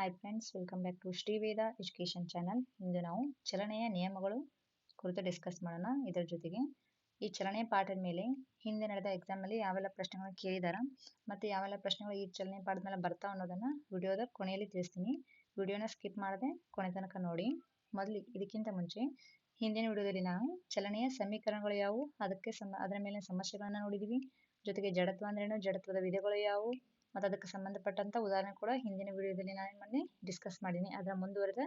Hi friends, welcome back to Shriveda education channel. ಇಂದು ನಾವು ಚಲನೆಯ ನಿಯಮಗಳು ಕುರಿತು ಡಿಸ್ಕಸ್ ಮಾಡೋಣ. ಇದರ ಜೊತೆಗೆ ಈ ಚಲನೆಯ ಪಾಠದ ಮೇಲೆ ಹಿಂದೆ ನಡೆದ ಎಕ್ಸಾಮ್ನಲ್ಲಿ ಯಾವೆಲ್ಲ ಪ್ರಶ್ನೆಗಳು ಕೇಳಿದಾರ ಮತ್ತು ಯಾವೆಲ್ಲ ಪ್ರಶ್ನೆಗಳು ಈ ಚಲನೆ ಪಾಠದ ಮೇಲೆ ಬರ್ತಾವ ಅನ್ನೋದನ್ನು ವಿಡಿಯೋದ ಕೊನೆಯಲ್ಲಿ ತಿಳಿಸ್ತೀನಿ. ವಿಡಿಯೋನ ಸ್ಕಿಪ್ ಮಾಡದೆ ಕೊನೆ ತನಕ ನೋಡಿ. ಇದಕ್ಕಿಂತ ಮುಂಚೆ ಹಿಂದಿನ ವಿಡಿಯೋದಲ್ಲಿ ನಾವು ಚಲನೆಯ ಸಮೀಕರಣಗಳು ಯಾವುವು, ಅದರ ಮೇಲಿನ ಸಮಸ್ಯೆಗಳನ್ನು ನೋಡಿದ್ದೀವಿ. ಜೊತೆಗೆ ಜಡತ್ವ ಅಂದ್ರೇನು, ಜಡತ್ವದ ವಿಧಗಳು ಯಾವುವು ಮತ್ತು ಅದಕ್ಕೆ ಸಂಬಂಧಪಟ್ಟಂತ ಉದಾಹರಣೆ ಕೂಡ ಹಿಂದಿನ ವಿಡಿಯೋದಲ್ಲಿ ನಾನು ಮೊನ್ನೆ ಡಿಸ್ಕಸ್ ಮಾಡೀನಿ. ಅದರ ಮುಂದುವರೆದ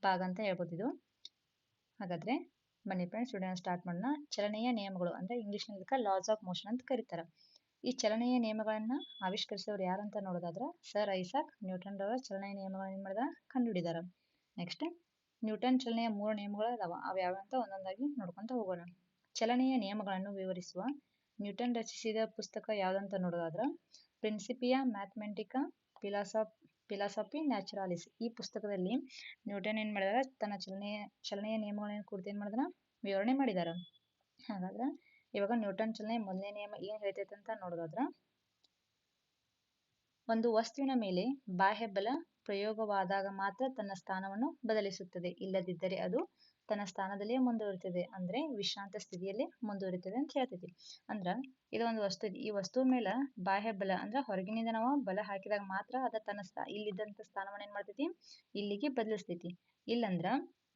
ಭಾಗ ಅಂತ ಹೇಳ್ಬೋದು ಇದು. ಹಾಗಾದ್ರೆ ಬನ್ನಿ ಫ್ರೆಂಡ್ಸ್, ವಿಡಿಯೋನ ಸ್ಟಾರ್ಟ್ ಮಾಡೋಣ. ಚಲನೆಯ ನಿಯಮಗಳು ಅಂದ್ರೆ ಇಂಗ್ಲಿಷ್ನಲ್ಲಿ ಲಾಸ್ ಆಫ್ ಮೋಷನ್ ಅಂತ ಕರೀತಾರೆ. ಈ ಚಲನೆಯ ನಿಯಮಗಳನ್ನ ಆವಿಷ್ಕರಿಸಿದವರು ಯಾರಂತ ನೋಡೋದಾದ್ರೆ ಸರ್ ಐಸಾಕ್ ನ್ಯೂಟನ್ ರವರ ಚಲನೆಯ ನಿಯಮಗಳನ್ನ ಏನ್ ಮಾಡಿದ ಕಂಡುಹಿಡಿದಾರ. ನೆಕ್ಸ್ಟ್ ನ್ಯೂಟನ್ ಚಲನೆಯ 3 ನಿಯಮಗಳು ಅದಾವ. ಅವು ಯಾವಂತ ಒಂದೊಂದಾಗಿ ನೋಡ್ಕೊಂತ ಹೋಗೋಣ. ಚಲನೆಯ ನಿಯಮಗಳನ್ನು ವಿವರಿಸುವ ನ್ಯೂಟನ್ ರಚಿಸಿದ ಪುಸ್ತಕ ಯಾವ್ದಂತ ನೋಡೋದಾದ್ರ ಪ್ರಿನ್ಸಿಪಿಯಾ ಮ್ಯಾಥಮೆಟಿಕಾ ಫಿಲಾಸಫಿ ನ್ಯಾಚುರಾಲಿಸ್. ಈ ಪುಸ್ತಕದಲ್ಲಿ ನ್ಯೂಟನ್ ಏನ್ ಮಾಡಿದಾರ, ತನ್ನ ಚಲನೆಯ ನಿಯಮಗಳನ್ನ ಕುರಿತು ಏನ್ ಮಾಡಿದಾರ ವಿವರಣೆ ಮಾಡಿದಾರ. ಹಾಗಾದ್ರೆ ಇವಾಗ ನ್ಯೂಟನ್ ಚಲನೆಯ ಮೊದಲನೇ ನಿಯಮ ಏನ್ ಹೇಳ್ತೈತೆ ಅಂತ ನೋಡೋದಾದ್ರ, ಒಂದು ವಸ್ತುವಿನ ಮೇಲೆ ಬಾಹ್ಯ ಬಲ ಪ್ರಯೋಗವಾದಾಗ ಮಾತ್ರ ತನ್ನ ಸ್ಥಾನವನ್ನು ಬದಲಿಸುತ್ತದೆ, ಇಲ್ಲದಿದ್ದರೆ ಅದು ತನ್ನ ಸ್ಥಾನದಲ್ಲಿಯೇ ಮುಂದುವರಿತದೆ, ಅಂದ್ರೆ ವಿಶ್ರಾಂತ ಸ್ಥಿತಿಯಲ್ಲಿ ಮುಂದುವರಿತದೆ ಅಂತ ಹೇಳ್ತೈತಿ. ಅಂದ್ರ ಇದೊಂದು ವಸ್ತು, ಈ ವಸ್ತು ಮೇಲೆ ಬಾಹ್ಯ ಬಲ ಅಂದ್ರೆ ಹೊರಗಿನಿಂದ ನಾವು ಬಲ ಹಾಕಿದಾಗ ಮಾತ್ರ ಅದ ತನ್ನ ಇಲ್ಲಿದ್ದಂತ ಸ್ಥಾನವನ್ನ ಏನ್ ಮಾಡ್ತೈತಿ, ಇಲ್ಲಿಗೆ ಬದಲಿಸ್ತೈತಿ. ಇಲ್ಲಂದ್ರ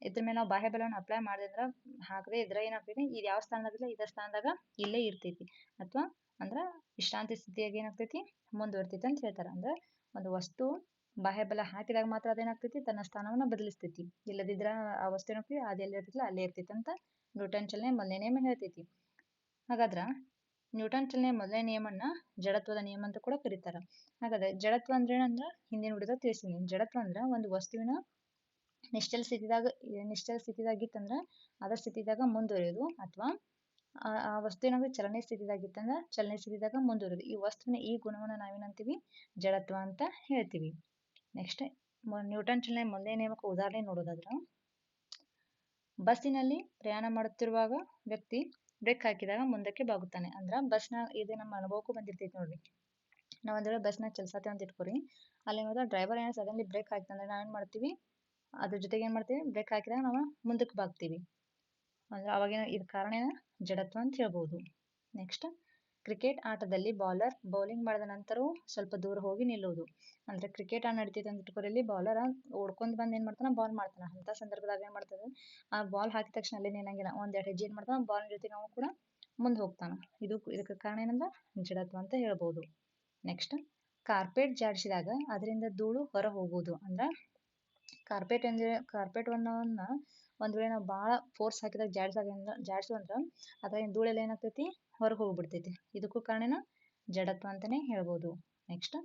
ಇದ್ರ ಮೇಲೆ ನಾವು ಬಾಹ್ಯ ಬಲವನ್ನು ಅಪ್ಲೈ ಮಾಡಿದ್ರ ಹಾಕದೆ ಇದ್ರ ಏನಾಗ್ತೈತಿ, ಇದು ಯಾವ ಸ್ಥಾನದಾಗಿಲ್ಲ ಇದ ಸ್ಥಾನದಾಗ ಇಲ್ಲೇ ಇರ್ತೈತಿ, ಅಥವಾ ಅಂದ್ರ ವಿಶ್ರಾಂತಿ ಸ್ಥಿತಿಯಾಗಿ ಏನಾಗ್ತೈತಿ ಮುಂದುವರಿತೈತಿ ಅಂತ ಹೇಳ್ತಾರ. ಅಂದ್ರೆ ಒಂದು ವಸ್ತು ಬಾಹ್ಯ ಬಲ ಹಾಕಿದಾಗ ಮಾತ್ರ ಅದೇನಾಗ್ತೈತಿ ತನ್ನ ಸ್ಥಾನವನ್ನ ಬದಲಿಸ್ತೈತಿ, ಇಲ್ಲದಿದ್ರ ಆ ವಸ್ತು ಏನಾಗ್ತೈತಿ ಅದು ಎಲ್ಲಿ ಇರ್ತೈತಿಲ್ಲ ಅಲ್ಲೇ ಇರ್ತೈತಿ ಅಂತ ನ್ಯೂಟನ್ ಚಲನೆ ಮೊದಲನೇ ನಿಯಮ ಹೇಳ್ತೈತಿ. ಹಾಗಾದ್ರ ನ್ಯೂಟನ್ ಚಲನೆಯ ಮೊದಲನೇ ನಿಯಮನ್ನ ಜಡತ್ವದ ನಿಯಮ ಅಂತ ಕೂಡ ಕರೀತಾರ. ಹಾಗಾದ್ರೆ ಜಡತ್ವ ಅಂದ್ರೆ ಏನಂದ್ರ ಹಿಂದಿನ ವಿಡಿಯೋದಾಗ ತಿಳಿಸಿನಿ. ಜಡತ್ವ ಅಂದ್ರ ಒಂದು ವಸ್ತುವಿನ ನಿಶ್ಚಲ ಸ್ಥಿತಿದಾಗಿತ್ತಂದ್ರ ಅದರ ಸ್ಥಿತಿದಾಗ ಮುಂದುವರಿಯೋದು, ಅಥವಾ ಆ ವಸ್ತು ಏನಾದ್ರು ಚಲನೆ ಸ್ಥಿತಿದಾಗಿತ್ತಂದ್ರ ಚಲನೆ ಸ್ಥಿತಿದಾಗ ಮುಂದುವರಿಯೋದು. ಈ ವಸ್ತುವಿನ ಈ ಗುಣವನ್ನ ನಾವೇನಂತೀವಿ, ಜಡತ್ವ ಅಂತ ಹೇಳ್ತೀವಿ. ನೆಕ್ಸ್ಟ್ ನ್ಯೂಟನ್ ಚಲನೆಯ ಮೊದಲನೇ ನಿಯಮಕ್ಕೆ ಉದಾಹರಣೆ ನೋಡೋದಾದ್ರ, ಬಸ್ಸಿನಲ್ಲಿ ಪ್ರಯಾಣ ಮಾಡುತ್ತಿರುವಾಗ ವ್ಯಕ್ತಿ ಬ್ರೇಕ್ ಹಾಕಿದಾಗ ಮುಂದಕ್ಕೆ ಬಾಗುತ್ತಾನೆ. ಅಂದ್ರ ಬಸ್ನ ಇದು ನಮ್ಮ ಅನುಭವಕ್ಕೂ ಬಂದಿರ್ತೈತಿ ನೋಡ್ರಿ. ನಾವ್ ಒಂದ್ ವೇಳೆ ಬಸ್ನಾಗ ಚಲಿಸತ್ತೇವೆ ಅಂತ ಇಟ್ಕೋರಿ, ಅಲ್ಲಿ ನೋಡಿದ್ರೆ ಡ್ರೈವರ್ ಏನೋ ಸಡನ್ಲಿ ಬ್ರೇಕ್ ಹಾಕ್ತಂದ್ರೆ ನಾವೇನ್ ಮಾಡ್ತೀವಿ, ಅದ್ರ ಜೊತೆಗೆ ಏನ್ ಮಾಡ್ತೀವಿ, ಬ್ರೇಕ್ ಹಾಕಿದಾಗ ನಾವು ಮುಂದಕ್ಕೆ ಬಾಗ್ತೀವಿ. ಅಂದ್ರೆ ಅವಾಗೇನ ಇದ್ ಕಾರಣ ಜಡತ್ವ ಅಂತ ಹೇಳ್ಬೋದು. ನೆಕ್ಸ್ಟ್ ಕ್ರಿಕೆಟ್ ಆಟದಲ್ಲಿ ಬೌಲರ್ ಬೌಲಿಂಗ್ ಮಾಡಿದ ನಂತರವೂ ಸ್ವಲ್ಪ ದೂರ ಹೋಗಿ ನಿಲ್ಲುವುದು. ಅಂದ್ರೆ ಕ್ರಿಕೆಟ್ ಆಟ ನಡೀತೈತೆ ಅಂತ ಇಟ್ಕೋರಿ, ಬೌಲರ್ ಓಡ್ಕೊಂಡ್ ಬಂದ್ ಏನ್ ಮಾಡ್ತಾನ, ಬಾಲ್ ಮಾಡ್ತಾನ. ಅಂತ ಸಂದರ್ಭದಾಗ ಏನ್ ಮಾಡ್ತದ, ಆ ಬಾಲ್ ಹಾಕಿದ ತಕ್ಷಣ ಅಲ್ಲಿ ನಿಲ್ಲಂಗಿಲ್ಲ, ಒಂದೆರಡು ಹೆಜ್ಜೆ ಏನ್ ಮಾಡ್ತಾನ, ಬಾಲ್ ಜೊತೆ ನಾವು ಕೂಡ ಮುಂದೆ ಹೋಗ್ತಾನ. ಇದಕ್ಕೆ ಕಾರಣ ಏನಂದ್ರ ಜಡತ್ವ ಅಂತ ಹೇಳ್ಬೋದು. ನೆಕ್ಸ್ಟ್ ಕಾರ್ಪೆಟ್ ಜಾಡಿಸಿದಾಗ ಅದರಿಂದ ಧೂಳು ಹೊರ ಹೋಗುವುದು. ಅಂದ್ರ ಕಾರ್ಪೆಟ್ವನ್ನ ಒಂದ್ ವೇಳೆ ನಾವು ಬಹಳ ಫೋರ್ಸ್ ಹಾಕಿದಾಗ ಜಾಡಿಸು ಅಂದ್ರ ಅದ್ರಾಗಿನ ಧೂಳೆಲ್ಲ ಏನಾಗ್ತೈತಿ, ಹೊರಗೆ ಹೋಗ್ಬಿಡ್ತೈತಿ. ಇದಕ್ಕೂ ಕಾರಣ ಜಡತ್ವ ಅಂತಾನೆ ಹೇಳ್ಬೋದು. ನೆಕ್ಸ್ಟ್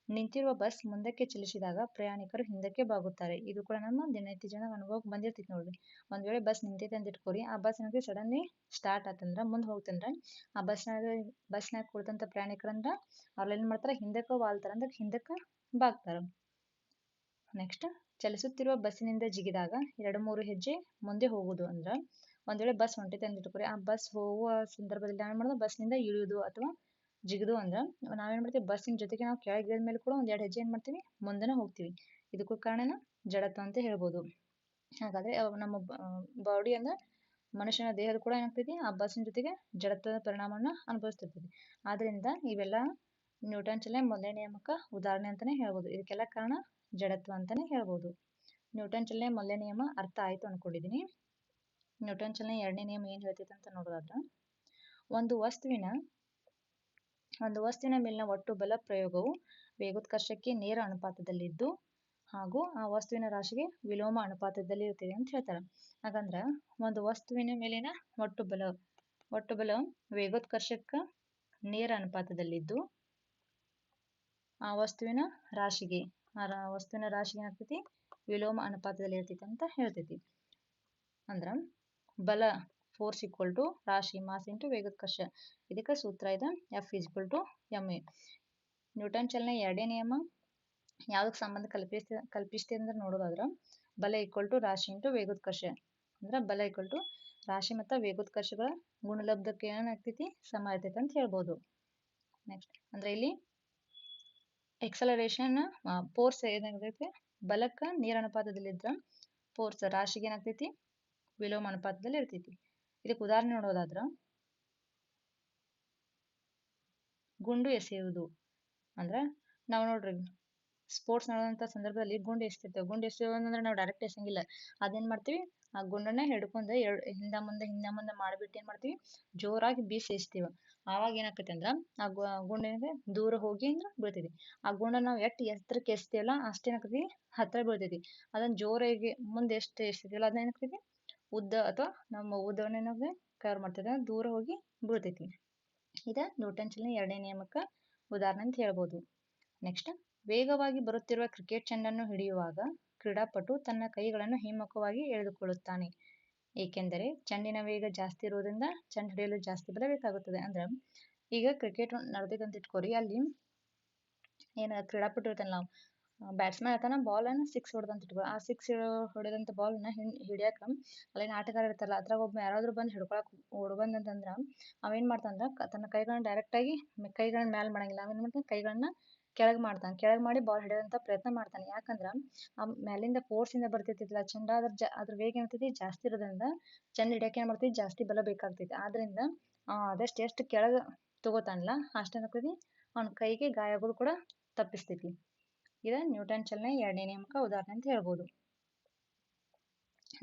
ನಿಂತಿರುವ ಬಸ್ ಮುಂದಕ್ಕೆ ಚಲಿಸಿದಾಗ ಪ್ರಯಾಣಿಕರು ಹಿಂದಕ್ಕೆ ಬಾಗುತ್ತಾರೆ. ಇದು ಕೂಡ ನಮ್ಮ ದಿನನಿತ್ಯ ಜನ ಅನುಭವಕ್ಕೆ ಬಂದಿರ್ತೈತಿ ನೋಡ್ರಿ. ಒಂದ್ ವೇಳೆ ಬಸ್ ನಿಂತೈತೆ ಅಂತ ಇಟ್ಕೋರಿ, ಆ ಬಸ್ ಏನಾಗ್ತೈತಿ ಸಡನ್ಲಿ ಸ್ಟಾರ್ಟ್ ಆತಂದ್ರ ಮುಂದೆ ಹೋಗ್ತಂದ್ರ ಆ ಬಸ್ನಾಗ ಕುಳಿತಂತ ಪ್ರಯಾಣಿಕರಂದ್ರ ಅವ್ರ ಏನ್ ಮಾಡ್ತಾರ, ಹಿಂದಕ್ಕೆ ವಾಲ್ತಾರ, ಅಂದ್ರೆ ಹಿಂದಕ್ಕೆ ಬಾಗ್ತಾರ. ನೆಕ್ಸ್ಟ್ ಚಲಿಸುತ್ತಿರುವ ಬಸ್ಸಿನಿಂದ ಜಿಗಿದಾಗ 2-3 ಹೆಜ್ಜೆ ಮುಂದೆ ಹೋಗುದು. ಅಂದ್ರ ಒಂದ್ ವೇಳೆ ಬಸ್ ಹೊಂಟೈತೆ ಅಂತ ಇಟ್ಕೋರಿ, ಆ ಬಸ್ ಹೋಗುವ ಸಂದರ್ಭದಲ್ಲಿ ನಾವೇನ್ ಮಾಡೋದು, ಬಸ್ನಿಂದ ಇಳಿಯುವುದು ಅಥವಾ ಜಿಗಿದು ಅಂದ್ರ ನಾವೇನ್ ಮಾಡ್ತೀವಿ, ಬಸ್ಸಿನ ಜೊತೆಗೆ ನಾವು ಕೆಳಗೆ ಇಳಿದ ಮೇಲೆ ಕೂಡ 1-2 ಹೆಜ್ಜೆ ಏನ್ ಮಾಡ್ತೀವಿ, ಮುಂದೆನೆ ಹೋಗ್ತೀವಿ. ಇದಕ್ಕೂ ಕಾರಣ ಜಡತ್ವ ಅಂತ ಹೇಳ್ಬೋದು. ಹಾಗಾದ್ರೆ ನಮ್ಮ ಬಾಡಿ ಅಂದ್ರೆ ಮನುಷ್ಯನ ದೇಹದ ಕೂಡ ಏನಾಗ್ತೈತಿ, ಆ ಬಸ್ಸಿನ ಜೊತೆಗೆ ಜಡತ್ವದ ಪರಿಣಾಮವನ್ನ ಅನುಭವಿಸ್ತಿರ್ತೈತಿ. ಆದ್ರಿಂದ ಇವೆಲ್ಲ ನ್ಯೂಟನ್ ಚಲನೆ ಮೊದಲನೇ ನಿಯಮಕ್ಕ ಉದಾಹರಣೆ ಅಂತಾನೆ ಹೇಳ್ಬೋದು. ಇದಕ್ಕೆಲ್ಲ ಕಾರಣ ಜಡತ್ವ ಅಂತಾನೆ ಹೇಳ್ಬೋದು. ನ್ಯೂಟನ್ ಚಲನೆ ಮೊದಲನೇ ನಿಯಮ ಅರ್ಥ ಆಯ್ತು ಅನ್ಕೊಂಡಿದೀನಿ. ನ್ಯೂಟನ್ ಚಲನೆ ಎರಡನೇ ನಿಯಮ ಏನ್ ಹೇಳ್ತೈತೆ ಅಂತ ನೋಡೋದಾದ್ರ, ಒಂದು ವಸ್ತುವಿನ ಮೇಲಿನ ಒಟ್ಟು ಬಲ ಪ್ರಯೋಗವು ವೇಗೋತ್ಕರ್ಷಕ್ಕೆ ನೇರ ಅನುಪಾತದಲ್ಲಿದ್ದು ಹಾಗೂ ಆ ವಸ್ತುವಿನ ರಾಶಿಗೆ ವಿಲೋಮ ಅನುಪಾತದಲ್ಲಿ ಇರ್ತದೆ ಅಂತ ಹೇಳ್ತಾರೆ. ಹಾಗಂದ್ರ ಒಂದು ವಸ್ತುವಿನ ಮೇಲಿನ ಒಟ್ಟು ಬಲ ವೇಗೋತ್ಕರ್ಷಕ್ಕ ನೇರ ಅನುಪಾತದಲ್ಲಿದ್ದು ಆ ವಸ್ತುವಿನ ರಾಶಿಗೆ ಏನಾಗ್ತೈತಿ, ವಿಲೋಮ ಅನುಪಾತದಲ್ಲಿ ಇರ್ತೈತಿ ಅಂತ ಹೇಳ್ತೈತಿ. ಅಂದ್ರ ಬಲ ಫೋರ್ಸ್ ಈಕ್ವಲ್ ಟು ರಾಶಿ ಮಾಸ್ ಇಂಟು ವೇಗೋತ್ಕರ್ಷ. ಇದಕ್ಕೆ ಸೂತ್ರ ಇದೆ F = ma. ನ್ಯೂಟನ್ ಚಲನೆ ಎರಡನೇ ನಿಯಮ ಯಾವ್ದಕ್ ಸಂಬಂಧ ಕಲ್ಪಿಸ್ತಿ ಅಂದ್ರೆ ನೋಡೋದಾದ್ರ ಬಲ ಈಕ್ವಲ್ ಟು ರಾಶಿ ಇಂಟು ವೇಗೋತ್ಕರ್ಷ. ಅಂದ್ರ ಬಲ ಈಕ್ವಲ್ ಟು ರಾಶಿ ಮತ್ತು ವೇಗೋತ್ಕರ್ಷಗಳ ಗುಣಲಬ್ಧಕ್ಕೆ ಏನಾಗ್ತೈತಿ, ಸಮ ಇರ್ತೈತಿ ಅಂತ ಹೇಳ್ಬೋದು. ನೆಕ್ಸ್ಟ್ ಅಂದ್ರೆ ಇಲ್ಲಿ ಎಕ್ಸಲರೇಷನ್ ಫೋರ್ಸ್ ಏನಾಗೈತಿ, ಬಲಕ್ಕ ನೀರ ಅನುಪಾತದಲ್ಲಿದ್ರ ಫೋರ್ಸ್ ರಾಶಿಗೆ ಏನಾಗ್ತೈತಿ ವಿಲೋಮ ಅನುಪಾತದಲ್ಲಿ ಇರ್ತೈತಿ. ಇದಕ್ಕೆ ಉದಾಹರಣೆ ನೋಡೋದಾದ್ರ ಗುಂಡು ಎಸೆಯುವುದು ಅಂದ್ರ ನಾವು ನೋಡ್ರಿ ಸ್ಪೋರ್ಟ್ಸ್ ನಡೆದಂತ ಸಂದರ್ಭದಲ್ಲಿ ಗುಂಡು ಎಸಿತೇವೆ. ಗುಂಡು ಎಸೆಯೋದಂದ್ರೆ ನಾವು ಡೈರೆಕ್ಟ್ ಎಸಂಗಿಲ್ಲ. ಅದೇನ್ ಮಾಡ್ತೀವಿ, ಆ ಗುಂಡನ್ನ ಹಿಡ್ಕೊಂಡು ಹಿಂದ ಮುಂದೆ ಮಾಡ್ಬಿಟ್ಟು ಏನ್ ಮಾಡ್ತೀವಿ, ಜೋರಾಗಿ ಬೀಸಿ ಎಸಿತೀವಿ. ಆವಾಗ ಏನಾಕತಿ ಅಂದ್ರ ಆ ಗುಂಡಿನಿಂದ ದೂರ ಹೋಗಿ ಅಂದ್ರ ಬೀಳ್ತೈತಿ. ಆ ಗುಂಡ ನಾವು ಎತ್ತರಕ್ಕೆ ಎಸ್ತೀವಲ್ಲ ಅಷ್ಟೇನಾಕತಿ ಹತ್ರ ಬೀಳ್ತೈತಿ. ಅದನ್ನ ಜೋರಾಗಿ ಮುಂದೆ ಎಷ್ಟು ಎಸ್ತೀವಲ್ಲ ಅದನ್ನ ಏನಾಗ್ತೈತಿ ಉದ್ದ ಅಥವಾ ನಮ್ಮ ಉದ್ದವನ್ನ ಕವರ್ ಮಾಡ್ತೈತಿ, ದೂರ ಹೋಗಿ ಬೀಳ್ತೈತಿ. ಇದ ನ್ಯೂಟನ್ ಚಲನೆ ಎರಡನೇ ನಿಯಮಕ್ಕ ಉದಾಹರಣೆ ಅಂತ ಹೇಳ್ಬೋದು. ನೆಕ್ಸ್ಟ್, ವೇಗವಾಗಿ ಬರುತ್ತಿರುವ ಕ್ರಿಕೆಟ್ ಚೆಂಡನ್ನು ಹಿಡಿಯುವಾಗ ಕ್ರೀಡಾಪಟು ತನ್ನ ಕೈಗಳನ್ನು ಹಿಮ್ಮುಖವಾಗಿ ಎಳೆದುಕೊಳ್ಳುತ್ತಾನೆ, ಏಕೆಂದರೆ ಚೆಂಡಿನ ವೇಗ ಜಾಸ್ತಿ ಇರುವುದರಿಂದ ಚೆಂಡು ಹಿಡಿಯಲು ಜಾಸ್ತಿ ಬಲ ಬೇಕಾಗುತ್ತದೆ. ಅಂದ್ರೆ ಈಗ ಕ್ರಿಕೆಟ್ ನಡೆದೈತೆ ಅಂತ ಇಟ್ಕೋರಿ, ಅಲ್ಲಿ ಏನ ಕ್ರೀಡಾಪಟು ಇರ್ತಾನ, ನಾವು ಬ್ಯಾಟ್ಸ್ಮನ್ ಇರ್ತಾನ, ಬಾಲ್ ಅನ್ನ ಸಿಕ್ಸ್ ಹೊಡೆದಂತ ಇಟ್ಕೋ, ಆ ಸಿಕ್ಸ್ ಹೊಡೆದಂತ ಬಾಲ್ ನ ಹಿಡಿಯಾಕ ಅಲ್ಲೇನ್ ಆಟಗಾರ ಇರ್ತಾರಲ್ಲ ಅದ್ರಾಗ ಒಬ್ಬ ಯಾರಾದ್ರೂ ಬಂದ್ ಹಿಡ್ಕೊಳಕ್ ಓಡ್ಬಂದಂತಂದ್ರ ಅವೇನ್ ಮಾಡ್ತಾನಂದ್ರ ತನ್ನ ಕೈಗಳನ್ನ ಡೈರೆಕ್ಟ್ ಆಗಿ ಕೈಗಳನ್ನ ಮ್ಯಾಲ್ ಮಾಡಂಗಿಲ್ಲ, ಅವೇನ್ ಮಾಡ್ತಾನ ಕೈಗಳನ್ನ ಕೆಳಗ್ ಮಾಡ್ತಾನೆ. ಕೆಳಗ್ ಮಾಡಿ ಬಾಲ್ ಹಿಡಿಯೋದಂತ ಪ್ರಯತ್ನ ಮಾಡ್ತಾನೆ. ಯಾಕಂದ್ರ ಆ ಮ್ಯಾಲಿಂದ ಫೋರ್ಸ್ ಇಂದ ಬರ್ತೈತಿಲ್ಲ ಚೆಂಡ, ಅದ್ರ ವೇಗ ಏನಾಗ್ತೈತಿ ಜಾಸ್ತಿ ಇರೋದ್ರಿಂದ ಚೆಂಡ ಹಿಡಿಯಕ್ಕೆ ಏನ್ ಮಾಡ್ತೈತಿ ಜಾಸ್ತಿ ಬಲ ಬೇಕಾಗ್ತೈತಿ. ಆದ್ರಿಂದ ಅದಷ್ಟು ಎಷ್ಟು ಕೆಳಗ ತಗೋತಾನಲ್ಲ ಅಷ್ಟೇನಾಗ್ತೈತಿ ಅವ್ನ ಕೈಗೆ ಗಾಯ ಆಗೋದು ಕೂಡ ತಪ್ಪಿಸ್ತೈತಿ. ಇದ ನ್ಯೂಟನ್ ಚಲನೆ ಎರಡನೇ ನಿಯಮಕ್ಕ ಉದಾಹರಣೆ ಅಂತ ಹೇಳ್ಬೋದು.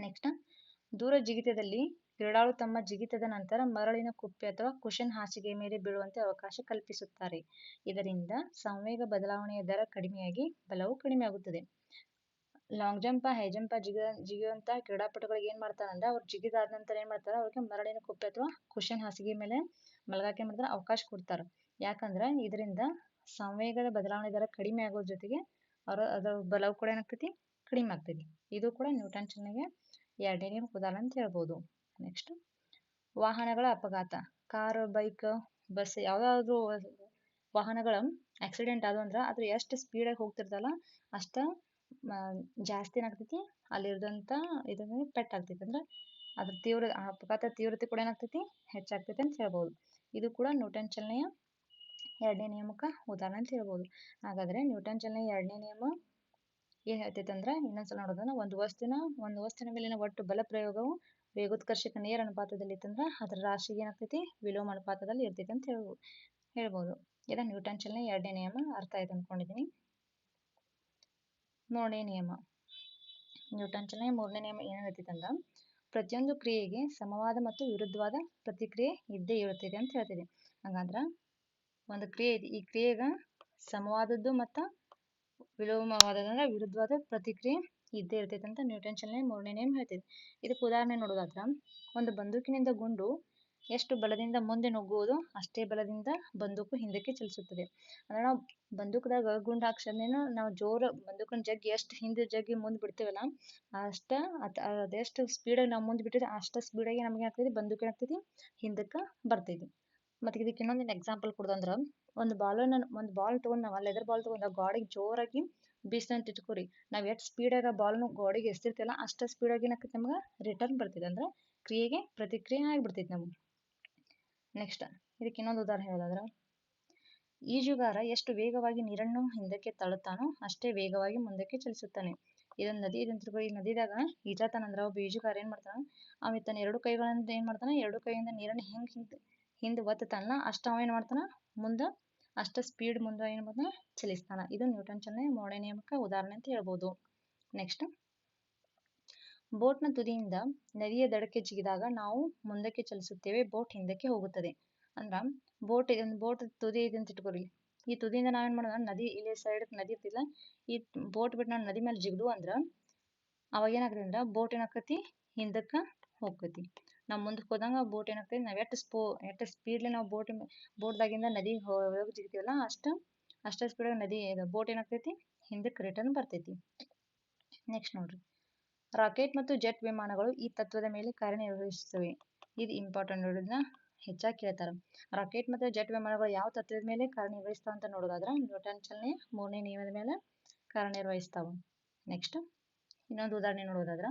ನೆಕ್ಸ್ಟ್, ದೂರ ಜಿಗಿತದಲ್ಲಿ ಕ್ರೀಡಾಳು ತಮ್ಮ ಜಿಗಿತದ ನಂತರ ಮರಳಿನ ಕುಪ್ಪೆ ಅಥವಾ ಕುಶನ್ ಹಾಸಿಗೆಯ ಮೇಲೆ ಬೀಳುವಂತೆ ಅವಕಾಶ ಕಲ್ಪಿಸುತ್ತಾರೆ. ಇದರಿಂದ ಸಂವೇಗ ಬದಲಾವಣೆಯ ದರ ಕಡಿಮೆಯಾಗಿ ಬಲವು ಕಡಿಮೆಯಾಗುತ್ತದೆ. ಲಾಂಗ್ ಜಂಪ್, ಹೈ ಜಂಪ್ ಜಿಗಿಯುವಂತ ಕ್ರೀಡಾಪಟುಗಳಿಗೆ ಏನ್ ಮಾಡ್ತಾರಂದ್ರೆ ಅವ್ರು ಜಿಗಿದಾದ ನಂತರ ಏನ್ ಮಾಡ್ತಾರ, ಅವ್ರಿಗೆ ಮರಳಿನ ಕುಪ್ಪೆ ಅಥವಾ ಕುಶನ್ ಹಾಸಿಗೆ ಮೇಲೆ ಮಲಗಾಕ ಏನ್ ಮಾಡ್ತಾರ ಅವಕಾಶ ಕೊಡ್ತಾರ. ಯಾಕಂದ್ರ ಇದರಿಂದ ಸಂವೇಗದ ಬದಲಾವಣೆ ದರ ಕಡಿಮೆ ಆಗೋದ್ರ ಜೊತೆಗೆ ಅದರ ಬಲವು ಕೂಡ ಏನಾಗ್ತೈತಿ ಕಡಿಮೆ ಆಗ್ತೈತಿ. ಇದು ಕೂಡ ನ್ಯೂಟನ್ ಚಲನೆಗೆ ಎರಡನೇ ನಿಯಮಕ್ಕೆ ಉದಾಹರಣೆ ಅಂತ ಹೇಳ್ಬೋದು. ನೆಕ್ಸ್ಟ್, ವಾಹನಗಳ ಅಪಘಾತ, ಕಾರ್, ಬೈಕ್, ಬಸ್ ಯಾವ್ದಾದ್ರು ವಾಹನಗಳ ಆಕ್ಸಿಡೆಂಟ್ ಆದ್ವು ಅಂದ್ರ ಅದ್ರ ಎಷ್ಟು ಸ್ಪೀಡ್ ಆಗಿ ಹೋಗ್ತಿರ್ತಲ್ಲ ಅಷ್ಟ ಜಾಸ್ತಿ ಏನಾಗ್ತೈತಿ ಅಲ್ಲಿರೋದಂತ ಇದನ್ನ ಪೆಟ್ಟಾಗ್ತೈತಿ. ಅಂದ್ರೆ ಅದ್ರ ಅಪಘಾತ ತೀವ್ರತೆ ಕೂಡ ಏನಾಗ್ತೈತಿ ಹೆಚ್ಚಾಗ್ತೈತಿ ಅಂತ ಹೇಳ್ಬೋದು. ಇದು ಕೂಡ ನ್ಯೂಟನ್ ಚಲನೆಯ ಎರಡನೇ ನಿಯಮಕ್ಕ ಉದಾಹರಣೆ ಅಂತ ಹೇಳ್ಬೋದು. ಹಾಗಾದ್ರೆ ನ್ಯೂಟನ್ ಚಲನೆಯ ಎರಡನೇ ನಿಯಮ ಏನ್ ಹೇಳ್ತೈತಿ ಅಂದ್ರ ಇನ್ನೊಂದ್ಸಲ ನೋಡೋದನ್ನ, ಒಂದು ವಸ್ತುವಿನ ಮೇಲಿನ ಒಟ್ಟು ಬಲ ಪ್ರಯೋಗವು ವೇಗೋತ್ಕರ್ಷಕ ನೇರ ಅನುಪಾತದಲ್ಲಿ ಇತ್ತಂದ್ರ ಅದ್ರ ರಾಶಿಗೆ ಏನಾಗ್ತೈತಿ ವಿಲೋಮ ಅನುಪಾತದಲ್ಲಿ ಇರ್ತೈತಿ ಅಂತ ಹೇಳ್ಬೋದು. ಇದ ನ್ಯೂಟನ್ ಚಲನೆ ಎರಡನೇ ನಿಯಮ. ಅರ್ಥ ಆಯ್ತು ಅನ್ಕೊಂಡಿದೀನಿ. ಮೂರನೇ ನಿಯಮ, ನ್ಯೂಟನ್ ಚಲನೆ ಮೂರನೇ ನಿಯಮ ಏನ್ ಹೇಳ್ತೈತಿ ಅಂದ್ರ ಪ್ರತಿಯೊಂದು ಕ್ರಿಯೆಗೆ ಸಮವಾದ ಮತ್ತು ವಿರುದ್ಧವಾದ ಪ್ರತಿಕ್ರಿಯೆ ಇದ್ದೇ ಇರುತ್ತದೆ ಅಂತ ಹೇಳ್ತೈತಿ. ಹಂಗಂದ್ರ ಒಂದು ಕ್ರಿಯೆ ಐತಿ, ಈ ಕ್ರಿಯೆಗ ಸಮವಾದದ್ದು ಮತ್ತ ವಿಲೋಮವಾದಂದ್ರ ವಿರುದ್ಧವಾದ ಪ್ರತಿಕ್ರಿಯೆ ಇದ್ದೇ ಇರ್ತೈತಿ ಅಂತ ನ್ಯೂಟನ್ ಚಲನೆ ಮೂರನೇ ನಿಯಮ ಹೇಳ್ತೈತಿ. ಇದಕ್ಕೆ ಉದಾಹರಣೆ ನೋಡೋದಾದ್ರ ಒಂದು ಬಂದೂಕಿನಿಂದ ಗುಂಡು ಎಷ್ಟು ಬಲದಿಂದ ಮುಂದೆ ನುಗ್ಗುವುದು ಅಷ್ಟೇ ಬಲದಿಂದ ಬಂದೂಕು ಹಿಂದಕ್ಕೆ ಚಲಿಸುತ್ತದೆ. ಅಂದ್ರೆ ನಾವು ಬಂದೂಕದಾಗ ಗುಂಡು ಹಾಕ್ಸನೇನು ನಾವು ಜೋರ ಬಂದೂಕನ್ನ ಜಗ್ಗಿ ಎಷ್ಟು ಹಿಂದೆ ಜಗ್ಗಿ ಮುಂದ್ ಬಿಡ್ತೇವಲ್ಲ ಅದೆಷ್ಟು ಸ್ಪೀಡಾಗಿ ನಾವು ಮುಂದ್ ಬಿಟ್ಟಿದ್ರೆ ಅಷ್ಟ ಸ್ಪೀಡಾಗಿ ನಮ್ಗೆ ಏನಾಗ್ತೈತಿ ಬಂದೂಕ್ ಏನಾಗ್ತೈತಿ ಹಿಂದಕ್ಕ ಬರ್ತೈತಿ. ಮತ್ತೆ ಇದಕ್ಕೆ ಇನ್ನೊಂದು ಎಕ್ಸಾಂಪಲ್ ಕೊಡೋದಂದ್ರ ಒಂದು ಬಾಲ್ ತಗೊಂಡ್ ನಾವು ಲೆದರ್ ಬಾಲ್ ತಗೊಂಡ್ ಗೋಡೆಗೆ ಜೋರಾಗಿ ಬೀಸ್ತಂತ ಇಟ್ಕೋರಿ, ನಾವ್ ಎಷ್ಟ್ ಸ್ಪೀಡಾಗಿ ಆ ಬಾಲ್ನ ಗೋಡೆಗೆ ಎಸ್ತಿರ್ತಿವಲ್ಲ ಅಷ್ಟ ಸ್ಪೀಡಾಗಿ ಏನಾಗ್ತೈತಿ ನಮ್ಗ ರಿಟರ್ನ್ ಬರ್ತೈತಿ. ಅಂದ್ರೆ ಕ್ರಿಯೆಗೆ ಪ್ರತಿಕ್ರಿಯೆ ಆಗ್ಬಿಡ್ತೈತಿ ನಮ್ಗೆ. ನೆಕ್ಸ್ಟ್, ಇದಕ್ಕೆ ಇನ್ನೊಂದು ಉದಾಹರಣೆ ಹೇಳೋದಾದ್ರ ಈಜುಗಾರ ಎಷ್ಟು ವೇಗವಾಗಿ ನೀರನ್ನು ಹಿಂದಕ್ಕೆ ತಳ್ಳುತ್ತಾನೋ ಅಷ್ಟೇ ವೇಗವಾಗಿ ಮುಂದಕ್ಕೆ ಚಲಿಸುತ್ತಾನೆ. ಇದೊಂದು ನದಿ ಇದೆ ಅಂತ ಈ ನದಿದಾಗ ಈಜಾತಾನಂದ್ರ ಒಬ್ಬ ಈಜುಗಾರ ಏನ್ ಮಾಡ್ತಾನ, ಅವ ತನ್ನ ಎರಡು ಕೈಗಳಿಂದ ಏನ್ ಮಾಡ್ತಾನ, ಎರಡು ಕೈಯಿಂದ ನೀರನ್ನು ಹಿಂದ್ ಒತ್ತತಾನಲ್ಲ ಅಷ್ಟ ಅವ ಏನ್ ಮಾಡ್ತಾನ ಮುಂದ ಅಷ್ಟ ಸ್ಪೀಡ್ ಮುಂದ ಏನ್ ಮಾಡ್ತಾನ ಚಲಿಸ್ತಾನ. ಇದು ನ್ಯೂಟನ್ ಚಲನೆ ಮೂರನೇ ನಿಯಮಕ್ಕೆ ಉದಾಹರಣೆ ಅಂತ ಹೇಳ್ಬೋದು. ನೆಕ್ಸ್ಟ್, ಬೋಟ್ನ ತುದಿಯಿಂದ ನದಿಯ ದಡಕ್ಕೆ ಜಿಗಿದಾಗ ನಾವು ಮುಂದಕ್ಕೆ ಚಲಿಸುತ್ತೇವೆ, ಬೋಟ್ ಹಿಂದಕ್ಕೆ ಹೋಗುತ್ತದೆ. ಅಂದ್ರ ಬೋಟ್ ತುದಿ ಇದೆ ಅಂತ ಇಟ್ಕೋರಿ, ಈ ತುದಿಯಿಂದ ನಾವೇನ್ ಮಾಡೋಣ ನದಿ ಇಲ್ಲಿ ಸೈಡ್ ನದಿ ಇರ್ತಿಲ್ಲ, ಈ ಬೋಟ್ ಬಿಟ್ಟು ನಾವು ನದಿ ಮೇಲೆ ಜಿಗದು ಅಂದ್ರ ಅವಾಗ ಏನಾಗ್ತದೆ ಅಂದ್ರ ಬೋಟ್ ಏನಾಕತಿ ಹಿಂದಕ್ಕ ಹೋಗ್ತೈತಿ. ನಾವ್ ಮುಂದಕ್ಕೆ ಹೋದಂಗ ಬೋಟ್ ಏನಾಗ್ತೈತಿ ನಾವ್ ಎಷ್ಟು ಸ್ಪೀಡ್ಲಿ ನಾವು ಬೋಟ್ದಾಗಿಂದ ನದಿ ಒಳಗ್ ಜಿಗ್ತೀವಲ್ಲ ಅಷ್ಟ ಸ್ಪೀಡ್ ನದಿ ಬೋಟ್ ಏನಾಗ್ತೈತಿ ಹಿಂದಕ್ಕೆ ರಿಟರ್ನ್ ಬರ್ತೈತಿ. ನೆಕ್ಸ್ಟ್ ನೋಡ್ರಿ, ರಾಕೆಟ್ ಮತ್ತು ಜೆಟ್ ವಿಮಾನಗಳು ಈ ತತ್ವದ ಮೇಲೆ ಕಾರ್ಯನಿರ್ವಹಿಸುತ್ತವೆ. ಇದು ಇಂಪಾರ್ಟೆಂಟ್ ನೋಡೋದನ್ನ ಹೆಚ್ಚಾಗಿ ಕೇಳ್ತಾರ. ರಾಕೆಟ್ ಮತ್ತು ಜೆಟ್ ವಿಮಾನಗಳು ಯಾವ ತತ್ವದ ಮೇಲೆ ಕಾರ್ಯನಿರ್ವಹಿಸ್ತಾವ ಅಂತ ನೋಡೋದಾದ್ರ ನ್ಯೂಟನ್ ಚಲನೆ ಮೂರನೇ ನಿಯಮದ ಮೇಲೆ ಕಾರ್ಯನಿರ್ವಹಿಸ್ತಾವ. ನೆಕ್ಸ್ಟ್, ಇನ್ನೊಂದು ಉದಾಹರಣೆ ನೋಡೋದಾದ್ರ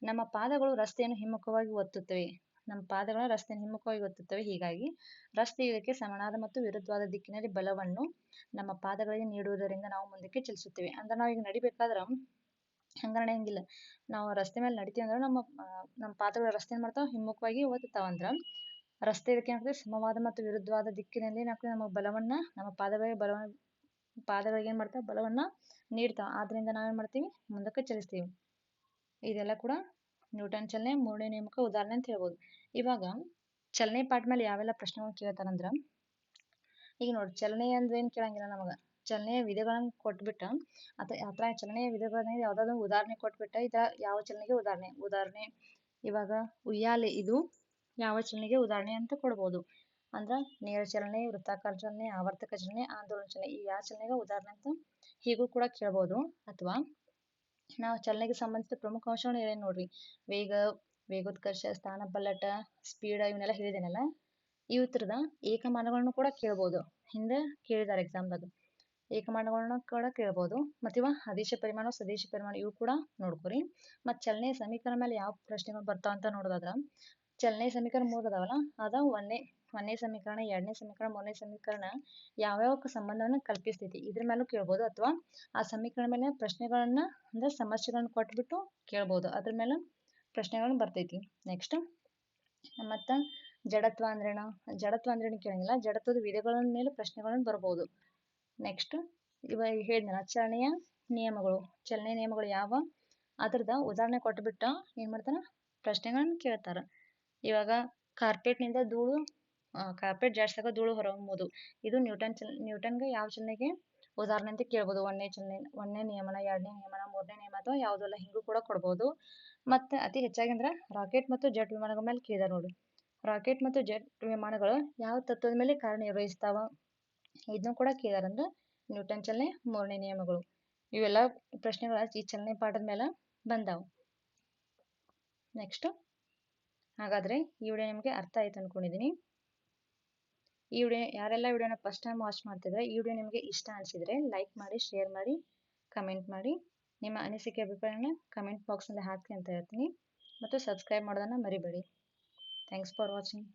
ನಮ್ಮ ಪಾದಗಳು ರಸ್ತೆಯನ್ನು ಹಿಮ್ಮುಖವಾಗಿ ಒತ್ತುತ್ತವೆ. ಹೀಗಾಗಿ ರಸ್ತೆ ಇದಕ್ಕೆ ಸಮನಾದ ಮತ್ತು ವಿರುದ್ಧವಾದ ದಿಕ್ಕಿನಲ್ಲಿ ಬಲವನ್ನು ನಮ್ಮ ಪಾದಗಳಿಗೆ ನೀಡುವುದರಿಂದ ನಾವು ಮುಂದಕ್ಕೆ ಚಲಿಸುತ್ತೇವೆ. ಅಂದ್ರೆ ನಾವ್ ಈಗ ನಡಿಬೇಕಾದ್ರ ಹಂಗ ನಡೆಯಂಗಿಲ್ಲ. ನಾವು ರಸ್ತೆ ಮೇಲೆ ನಡಿತೀವಿ ಅಂದ್ರೆ ನಮ್ಮ ಪಾದಗಳು ರಸ್ತೆ ಏನ್ ಮಾಡ್ತಾವ ಹಿಮ್ಮುಖವಾಗಿ ಓದುತ್ತಾವ ಅಂದ್ರ ರಸ್ತೆ ಇದಕ್ಕೆ ಏನಾಗ್ತದೆ ಸಮವಾದ ಮತ್ತು ವಿರುದ್ಧವಾದ ದಿಕ್ಕಿನಲ್ಲಿ ಏನಾಗ್ತದೆ ನಮ್ಮ ಬಲವನ್ನ ನಮ್ಮ ಪಾದಗಳಿಗೆ ಏನ್ ಮಾಡ್ತಾವ ಬಲವನ್ನ ನೀಡ್ತಾವ. ಆದ್ರಿಂದ ನಾವೇನ್ ಮಾಡ್ತೀವಿ ಮುಂದಕ್ಕೆ ಚಲಿಸ್ತೀವಿ. ಇದೆಲ್ಲ ಕೂಡ ನ್ಯೂಟನ್ ಚಲನೆ ಮೂರನೇ ನಿಯಮಕ್ಕೆ ಉದಾಹರಣೆ ಅಂತ ಹೇಳ್ಬೋದು. ಇವಾಗ ಚಲನೆ ಪಾಠ ಮೇಲೆ ಯಾವೆಲ್ಲ ಪ್ರಶ್ನೆಗಳು ಕೇಳ್ತಾರಂದ್ರ ಈಗ ನೋಡಿ ಚಲನೆ ಅಂದ್ರೆ ಏನ್ ಕೇಳಂಗಿಲ್ಲ ನಮಗ. ಚಲನೆಯ ವಿಧಗಳನ್ನ ಕೊಟ್ಬಿಟ್ಟ ಅಥವಾ ಚಲನೆಯ ವಿಧಗಳನ್ನ ಯಾವ್ದಾದ್ರು ಉದಾಹರಣೆ ಕೊಟ್ಬಿಟ್ಟ ಇದ ಯಾವ ಚಲನೆಗೆ ಉದಾಹರಣೆ ಇವಾಗ ಉಯ್ಯಾಲೆ ಇದು ಯಾವ ಚಲನೆಗೆ ಉದಾಹರಣೆ ಅಂತ ಕೊಡ್ಬೋದು. ಅಂದ್ರ ನೇರ ಚಲನೆ, ವೃತ್ತಾಕಾರ ಚಲನೆ, ಆವರ್ತಕ ಚಲನೆ, ಆಂದೋಲನ ಚಲನೆ ಈ ಯಾವ ಚಲನೆಗೆ ಉದಾಹರಣೆ ಅಂತ ಹೀಗೂ ಕೂಡ ಕೇಳ್ಬೋದು. ಅಥವಾ ನಾವು ಚಲನೆಗೆ ಸಂಬಂಧಿಸಿದ ಪ್ರಮುಖ ಅಂಶಗಳನ್ನ ಹೇಳಿ ನೋಡ್ರಿ. ವೇಗೋತ್ಕರ್ಷ, ಸ್ಥಾನಪಲ್ಲಟ, ಸ್ಪೀಡ್ ಇವನ್ನೆಲ್ಲ ಹೇಳಿದೇನಲ್ಲ ಇವ್ ತರದ ಏಕಮಾನಗಳನ್ನು ಕೂಡ ಕೇಳ್ಬೋದು. ಹಿಂದೆ ಕೇಳಿದಾರೆ ಎಕ್ಸಾಮ್ದಾಗ ಏಕಮಾನಗಳನ್ನ ಕೂಡ ಕೇಳ್ಬೋದು. ಮತ್ತ ಇವ ಅದಿಶ ಪರಿಮಾಣ, ಸದಿಶ ಪರಿಮಾಣ ಇವು ಕೂಡ ನೋಡ್ಕೊರಿ. ಮತ್ ಚಲನೆಯ ಸಮೀಕರಣ ಮೇಲೆ ಯಾವ ಪ್ರಶ್ನೆಗಳು ಬರ್ತಾವ ಅಂತ ನೋಡೋದಾದ್ರ ಚಲನೆಯ ಸಮೀಕರಣ 3 ಅದಾವಲ್ಲ ಅದ ಒಂದನೇ ಸಮೀಕರಣ, ಎರಡನೇ ಸಮೀಕರಣ, ಮೂರನೇ ಸಮೀಕರಣ ಯಾವ್ಯಾವ ಸಂಬಂಧವನ್ನ ಕಲ್ಪಿಸ್ತೈತಿ ಇದ್ರ ಮೇಲೂ ಕೇಳ್ಬೋದು. ಅಥವಾ ಆ ಸಮೀಕರಣ ಮೇಲೆ ಪ್ರಶ್ನೆಗಳನ್ನ ಅಂದ್ರೆ ಸಮಸ್ಯೆಗಳನ್ನ ಕೊಟ್ಬಿಟ್ಟು ಕೇಳ್ಬೋದು. ಅದ್ರ ಮೇಲೆ ಪ್ರಶ್ನೆಗಳನ್ನ ಬರ್ತೈತಿ. ನೆಕ್ಸ್ಟ್ ಮತ್ತ ಜಡತ್ವ ಅಂದ್ರೇನು ಕೇಳಂಗಿಲ್ಲ. ಜಡತ್ವದ ವಿಧಗಳ ಮೇಲೆ ಪ್ರಶ್ನೆಗಳನ್ನ ಬರ್ಬೋದು. ನೆಕ್ಸ್ಟ್ ಇವಾಗ ಹೇಳಿದ್ನಲ್ಲ ಚಲನೆಯ ನಿಯಮಗಳು ಯಾವ ಅದ್ರದ ಉದಾಹರಣೆ ಕೊಟ್ಬಿಟ್ಟ ಏನ್ ಮಾಡ್ತಾರ ಪ್ರಶ್ನೆಗಳನ್ನ ಕೇಳ್ತಾರ. ಇವಾಗ ಕಾರ್ಪೆಟ್ನಿಂದ ಕಾರ್ಪೆಟ್ ಜಾಡ್ಸಾಗ ಧೂಳು ಹೊರಹೊಮ್ಮುವುದು ಇದು ನ್ಯೂಟನ್ಗೆ ಯಾವ ಚಲನೆಗೆ ಉದಾಹರಣೆ ಅಂತ ಕೇಳ್ಬೋದು. ಒಂದನೇ ನಿಯಮನ, ಎರಡನೇ ನಿಯಮನ, ಮೂರನೇ ನಿಯಮ ಅಥವಾ ಯಾವುದಲ್ಲ ಹಿಂಗೂ ಕೂಡ ಕೊಡ್ಬೋದು. ಮತ್ತೆ ಅತಿ ಹೆಚ್ಚಾಗಿ ಅಂದ್ರ ರಾಕೆಟ್ ಮತ್ತು ಜೆಟ್ ವಿಮಾನಗಳ ಮೇಲೆ ಕೇಳಿದಾರ ನೋಡಿ. ರಾಕೆಟ್ ಮತ್ತು ಜೆಟ್ ವಿಮಾನಗಳು ಯಾವ ತತ್ವದ ಮೇಲೆ ಕಾರ್ಯನಿರ್ವಹಿಸ್ತಾವ ಇದನ್ನು ಕೂಡ ಕೇಳಿದಾರ. ಅಂದ್ರೆ ನ್ಯೂಟನ್ ಚಲನೆ ಮೂರನೇ ನಿಯಮಗಳು ಇವೆಲ್ಲ ಪ್ರಶ್ನೆಗಳ ಈ ಚಲನೆ ಪಾಠದ ಮೇಲೆ ಬಂದಾವು. ನೆಕ್ಸ್ಟ್ ಹಾಗಾದ್ರೆ ಈ ವಿಡಿಯೋ ನಿಮಗೆ ಅರ್ಥ ಆಯ್ತು ಅನ್ಕೊಂಡಿದೀನಿ. ಈ ವಿಡಿಯೋ ಯಾರೆಲ್ಲ ವಿಡಿಯೋನ ಫಸ್ಟ್ ಟೈಮ್ ವಾಚ್ ಮಾಡ್ತಿದ್ರೆ ಈ ವಿಡಿಯೋ ನಿಮಗೆ ಇಷ್ಟ ಅನಿಸಿದ್ರೆ ಲೈಕ್ ಮಾಡಿ, ಶೇರ್ ಮಾಡಿ, ಕಮೆಂಟ್ ಮಾಡಿ. ನಿಮ್ಮ ಅನಿಸಿಕೆ ಅಭಿಪ್ರಾಯನ ಕಮೆಂಟ್ ಬಾಕ್ಸ್ ನಲ್ಲಿ ಹಾಕಿ ಅಂತ ಹೇಳ್ತೀನಿ. ಮತ್ತು ಸಬ್ಸ್ಕ್ರೈಬ್ ಮಾಡೋದನ್ನ ಮರಿಬೇಡಿ. Thanks for watching.